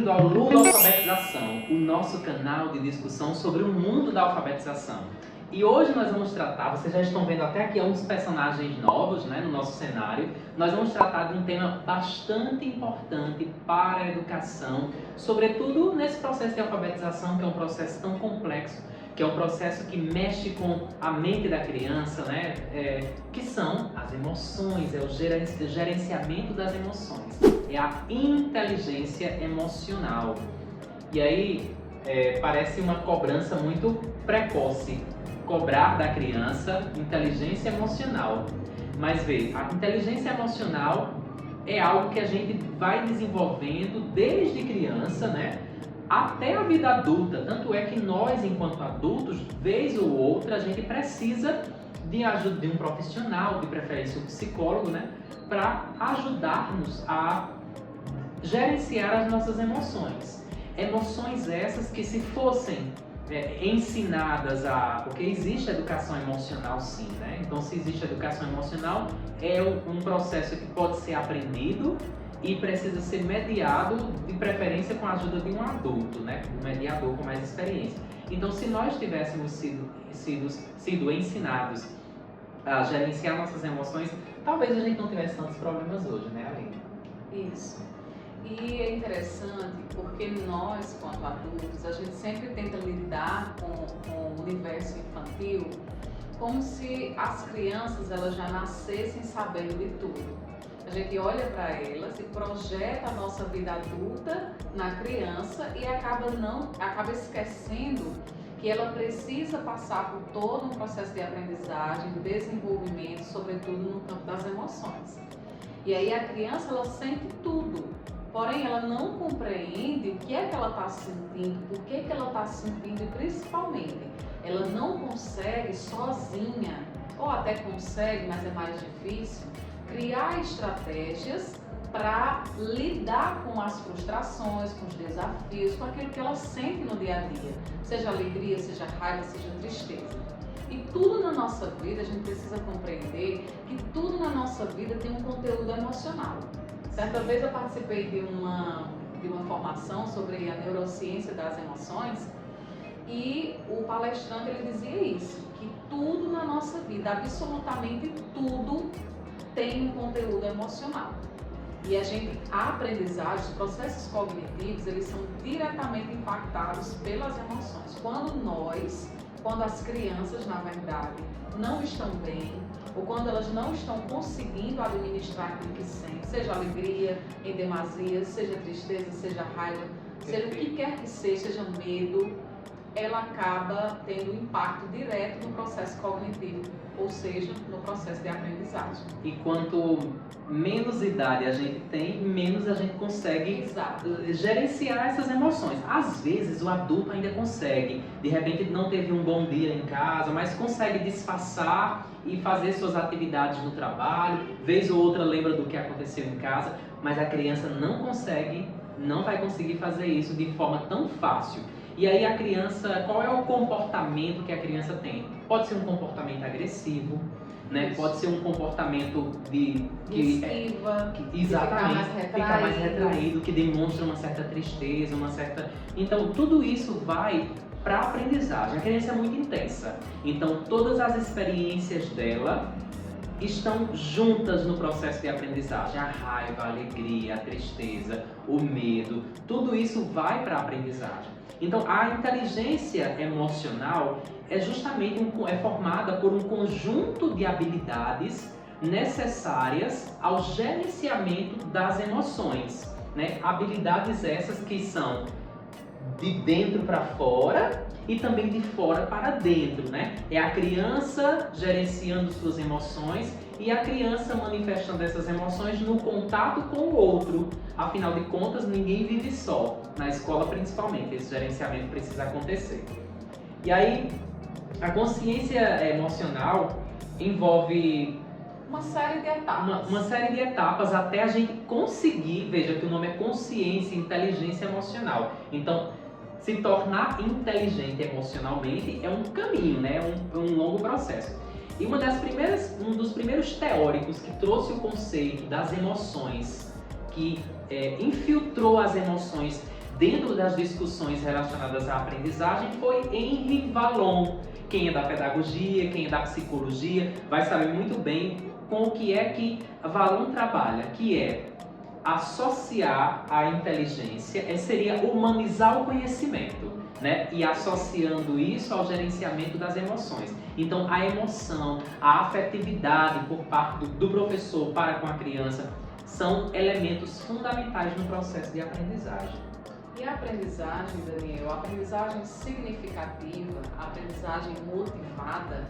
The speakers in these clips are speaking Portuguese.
bem-vindo ao Lula Alfabetização, o nosso canal de discussão sobre o mundo da alfabetização. E hoje nós vamos tratar, vocês já estão vendo até aqui alguns personagens novos, né, no nosso cenário. Nós vamos tratar de um tema bastante importante para a educação, sobretudo nesse processo de alfabetização, que é um processo tão complexo, que é um processo que mexe com a mente da criança, né, que são as emoções, é o gerenciamento das emoções, é a inteligência emocional. E aí parece uma cobrança muito precoce, cobrar da criança inteligência emocional. Mas vê, a inteligência emocional é algo que a gente vai desenvolvendo desde criança, né, até a vida adulta. Tanto é que nós, enquanto adultos, vez ou outra, a gente precisa de ajuda de um profissional, de preferência um psicólogo, né, para ajudar-nos a gerenciar as nossas emoções. Emoções essas que, se fossem ensinadas porque existe educação emocional, sim, né? Então, se existe educação emocional, é um processo que pode ser aprendido e precisa ser mediado, de preferência com a ajuda de um adulto, né? Um mediador com mais experiência. Então, se nós tivéssemos sido ensinados a gerenciar nossas emoções, talvez a gente não tivesse tantos problemas hoje, né, Aline? Isso. E é interessante porque nós, quanto adultos, a gente sempre tenta lidar com o universo infantil como se as crianças elas já nascessem sabendo de tudo. A gente olha para elas e projeta a nossa vida adulta na criança e acaba esquecendo que ela precisa passar por todo um processo de aprendizagem, de desenvolvimento, sobretudo no campo das emoções. E aí a criança ela sente tudo, porém ela não compreende o que é que ela está sentindo, por que ela está sentindo e principalmente ela não consegue sozinha, ou até consegue, mas é mais difícil, criar estratégias para lidar com as frustrações, com os desafios, com aquilo que ela sente no dia a dia, seja alegria, seja raiva, seja tristeza. E tudo na nossa vida, a gente precisa compreender que tudo na nossa vida tem um conteúdo emocional. Certa vez eu participei de uma formação sobre a neurociência das emoções e o palestrante ele dizia isso, que tudo na nossa vida, absolutamente tudo, tem um conteúdo emocional. E a aprendizagem, os processos cognitivos, eles são diretamente impactados pelas emoções. Quando as crianças, na verdade, não estão bem, ou quando elas não estão conseguindo administrar aquilo que sentem, seja alegria em demasia, seja tristeza, seja raiva, seja o que quer que seja medo, ela acaba tendo impacto direto no processo cognitivo, ou seja, no processo de aprendizagem. E quanto menos idade a gente tem, menos a gente consegue gerenciar essas emoções. Às vezes o adulto ainda consegue, de repente não teve um bom dia em casa, mas consegue disfarçar e fazer suas atividades no trabalho, vez ou outra lembra do que aconteceu em casa, mas a criança não vai conseguir fazer isso de forma tão fácil. E aí a criança, qual é o comportamento que a criança tem? Pode ser um comportamento agressivo, né? Pode ser um comportamento esquiva, exatamente, ficar mais retraído, que demonstra uma certa tristeza, Então tudo isso vai para a aprendizagem. A criança é muito intensa, então todas as experiências dela estão juntas no processo de aprendizagem. A raiva, a alegria, a tristeza, o medo, tudo isso vai para a aprendizagem. Então, a inteligência emocional é justamente formada por um conjunto de habilidades necessárias ao gerenciamento das emoções, né? Habilidades essas que são de dentro para fora e também de fora para dentro, né? É a criança gerenciando suas emoções e a criança manifestando essas emoções no contato com o outro. Afinal de contas, ninguém vive só. Na escola, principalmente, esse gerenciamento precisa acontecer. E aí, a consciência emocional envolve uma série de etapas. Uma série de etapas até a gente conseguir, veja que o nome é consciência e inteligência emocional. Então, se tornar inteligente emocionalmente é um caminho, né? É um longo processo. E um dos primeiros teóricos que trouxe o conceito das emoções, que infiltrou as emoções dentro das discussões relacionadas à aprendizagem foi Henri Vallon. Quem é da pedagogia, quem é da psicologia, vai saber muito bem com o que é que Vallon trabalha, que é associar a inteligência, seria humanizar o conhecimento, né? E associando isso ao gerenciamento das emoções. Então, a emoção, a afetividade por parte do professor para com a criança são elementos fundamentais no processo de aprendizagem. E a aprendizagem, Daniel, a aprendizagem significativa, a aprendizagem motivada,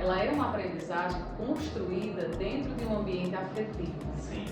ela é uma aprendizagem construída dentro de um ambiente afetivo. Sim.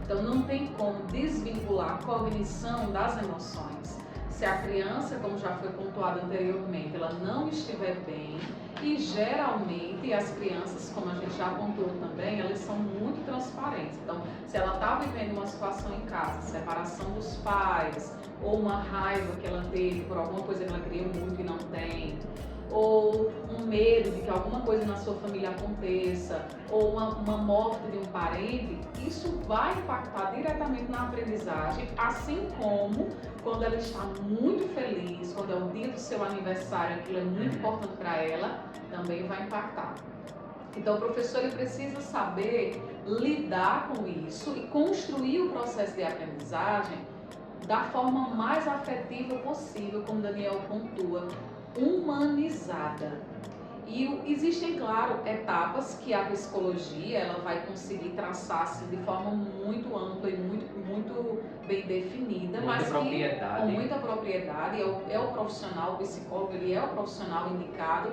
Então não tem como desvincular a cognição das emoções. Se a criança, como já foi pontuado anteriormente, ela não estiver bem, e geralmente as crianças, como a gente já pontuou também, elas são muito transparentes. Então, se ela está vivendo uma situação em casa, separação dos pais, ou uma raiva que ela teve por alguma coisa que ela queria muito e não tem, ou um medo de que alguma coisa na sua família aconteça, ou uma morte de um parente, isso vai impactar diretamente na aprendizagem, assim como quando ela está muito feliz, quando é o dia do seu aniversário, aquilo é muito importante para ela, também vai impactar. Então o professor ele precisa saber lidar com isso e construir o processo de aprendizagem da forma mais afetiva possível, como Daniel pontua, humanizada. E existem, claro, etapas que a psicologia ela vai conseguir traçar assim, de forma muito ampla e muito bem definida, mas que com muita propriedade é o profissional, o psicólogo, ele é o profissional indicado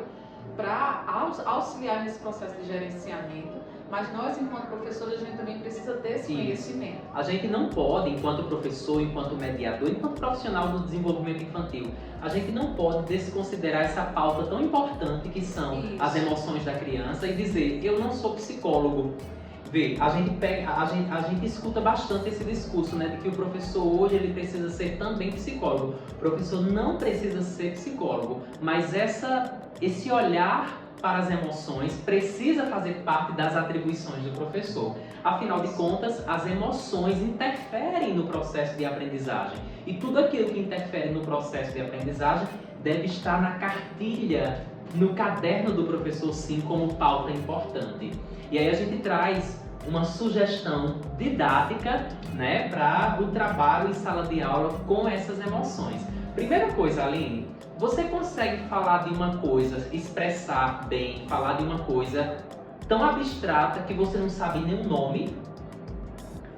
para auxiliar nesse processo de gerenciamento. Mas nós, enquanto professores, a gente também precisa ter esse conhecimento. A gente não pode, enquanto professor, enquanto mediador, enquanto profissional do desenvolvimento infantil, a gente não pode desconsiderar essa pauta tão importante que são as emoções da criança e dizer, eu não sou psicólogo. Vê, a gente escuta bastante esse discurso, né, de que o professor hoje ele precisa ser também psicólogo. O professor não precisa ser psicólogo, mas esse olhar para as emoções precisa fazer parte das atribuições do professor. Afinal de contas, as emoções interferem no processo de aprendizagem. E tudo aquilo que interfere no processo de aprendizagem deve estar na cartilha, no caderno do professor, sim, como pauta importante. E aí a gente traz uma sugestão didática, né, para o trabalho em sala de aula com essas emoções. Primeira coisa, Aline, você consegue falar de uma coisa, expressar bem, falar de uma coisa tão abstrata que você não sabe nem o nome?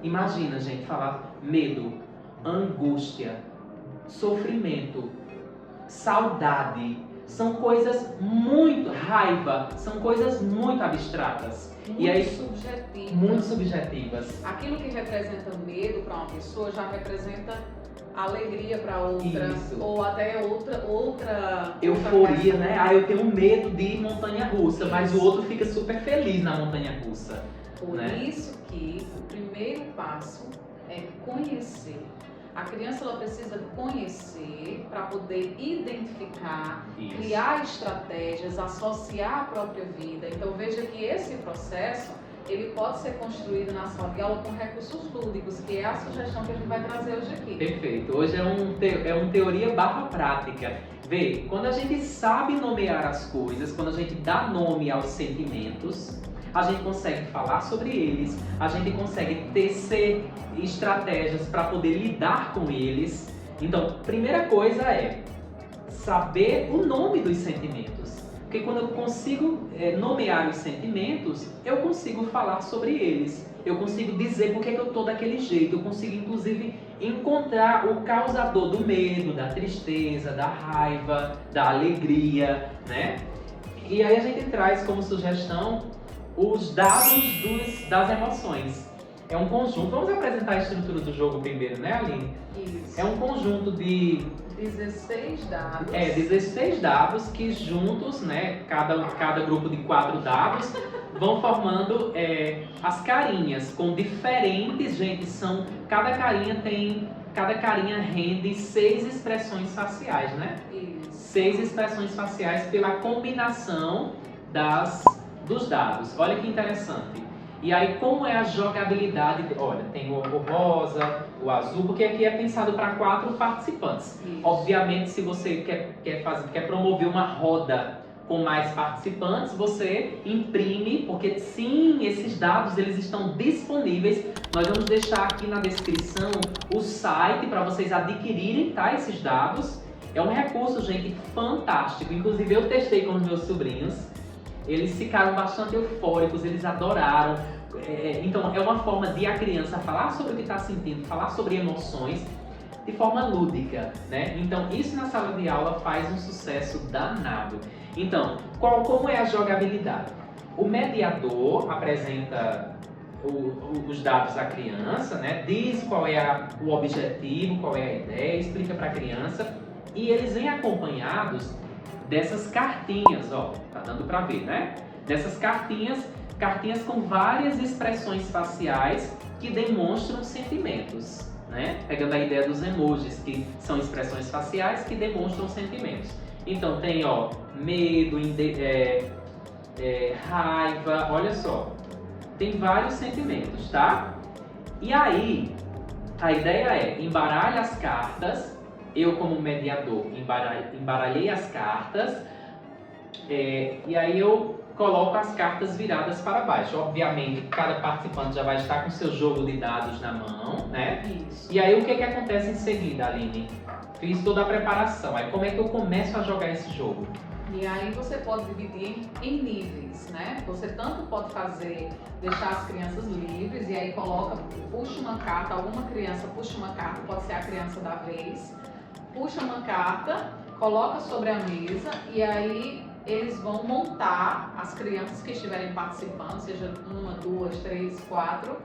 Imagina, gente, falar medo, angústia, sofrimento, saudade. São coisas muito... raiva, são coisas muito abstratas. Muito subjetivas. Aquilo que representa medo para uma pessoa já representa alegria para outra. Isso. Ou até outra euforia, né? Ah, eu tenho medo de ir montanha-russa, mas o outro fica super feliz na montanha-russa. Por isso que o primeiro passo é conhecer. A criança ela precisa conhecer para poder identificar, criar estratégias, associar a própria vida. Então veja que esse processo ele pode ser construído na sala de aula com recursos lúdicos, que é a sugestão que a gente vai trazer hoje aqui. Perfeito. Hoje é uma teoria barra prática. Vê, quando a gente sabe nomear as coisas, quando a gente dá nome aos sentimentos, a gente consegue falar sobre eles, a gente consegue tecer estratégias para poder lidar com eles. Então, primeira coisa é saber o nome dos sentimentos. Porque quando eu consigo nomear os sentimentos, eu consigo falar sobre eles. Eu consigo dizer por que eu estou daquele jeito. Eu consigo, inclusive, encontrar o causador do medo, da tristeza, da raiva, da alegria, né? E aí a gente traz como sugestão os dados das emoções. É um conjunto. Vamos apresentar a estrutura do jogo primeiro, né, Aline? Isso. É um conjunto de 16 dados. 16 dados que juntos, né, cada grupo de 4 dados, vão formando as carinhas com diferentes, gente, cada carinha rende 6 expressões faciais, né? Isso. 6 expressões faciais pela combinação dos dados. Olha que interessante. E aí, como é a jogabilidade? Olha, tem o rosa, o azul, porque aqui é pensado para 4 participantes. Isso. Obviamente, se você quer promover uma roda com mais participantes, você imprime, porque sim, esses dados eles estão disponíveis. Nós vamos deixar aqui na descrição o site para vocês adquirirem, tá, esses dados. É um recurso, gente, fantástico. Inclusive eu testei com os meus sobrinhos. Eles ficaram bastante eufóricos, eles adoraram. Então é uma forma de a criança falar sobre o que está sentindo, falar sobre emoções de forma lúdica, né? Então isso na sala de aula faz um sucesso danado. Então, como é a jogabilidade? O mediador apresenta os dados à criança, né? Diz qual é o objetivo, qual é a ideia, explica para a criança e eles vêm acompanhados dessas cartinhas, ó, tá dando para ver, né? Dessas cartinhas com várias expressões faciais que demonstram sentimentos, né? Pegando a ideia dos emojis, que são expressões faciais que demonstram sentimentos. Então tem, ó, medo, raiva, olha só, tem vários sentimentos, tá? E aí, a ideia é embaralhar as cartas. Eu, como mediador, embaralhei as cartas e aí eu coloco as cartas viradas para baixo. Obviamente, cada participante já vai estar com seu jogo de dados na mão, né? Isso. E aí, o que acontece em seguida, Aline? Fiz toda a preparação. Aí, como é que eu começo a jogar esse jogo? E aí você pode dividir em níveis, né? Você tanto pode deixar as crianças livres e aí puxa uma carta, alguma criança puxa uma carta, pode ser a criança da vez, puxa uma carta, coloca sobre a mesa e aí eles vão montar, as crianças que estiverem participando, seja 1, 2, 3, 4,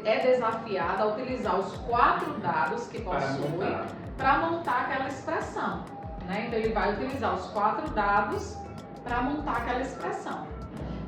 é desafiada a utilizar os 4 dados que possui para montar aquela expressão, né? Então ele vai utilizar os 4 dados para montar aquela expressão.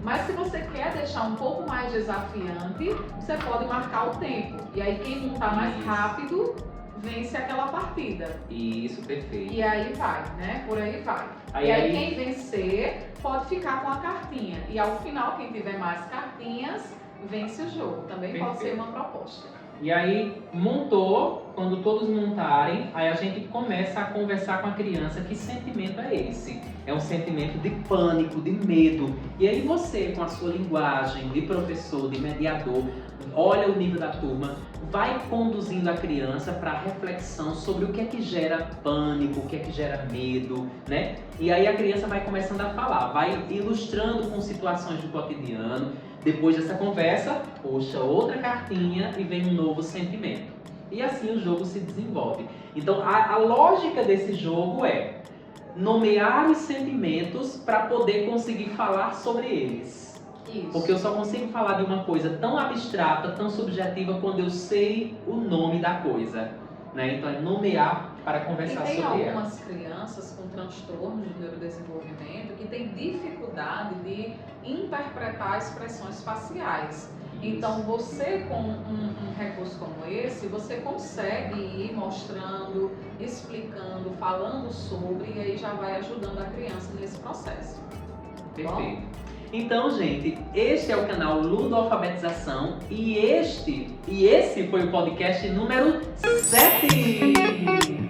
Mas se você quer deixar um pouco mais desafiante, você pode marcar o tempo. E aí quem montar mais rápido vence aquela partida. Isso, perfeito. E aí vai, né? Por aí vai. E aí quem vencer pode ficar com a cartinha. E ao final, quem tiver mais cartinhas, vence o jogo. Também perfeito. Pode ser uma proposta. E aí, montou, quando todos montarem, aí a gente começa a conversar com a criança que sentimento é esse. É um sentimento de pânico, de medo. E aí você, com a sua linguagem de professor, de mediador, olha o nível da turma, vai conduzindo a criança para a reflexão sobre o que é que gera pânico, o que é que gera medo, né? E aí a criança vai começando a falar, vai ilustrando com situações do cotidiano. Depois dessa conversa, puxa outra cartinha e vem um novo sentimento. E assim o jogo se desenvolve. Então a lógica desse jogo é nomear os sentimentos para poder conseguir falar sobre eles. Isso. Porque eu só consigo falar de uma coisa tão abstrata, tão subjetiva, quando eu sei o nome da coisa, né? Então é nomear para conversar sobre ela. E tem algumas crianças com transtornos de neurodesenvolvimento que têm dificuldade de interpretar expressões faciais. Então você, com um recurso como esse, você consegue ir mostrando, explicando, falando sobre, e aí já vai ajudando a criança nesse processo. Perfeito. Então, gente, este é o canal Ludoalfabetização e esse foi o podcast número 7.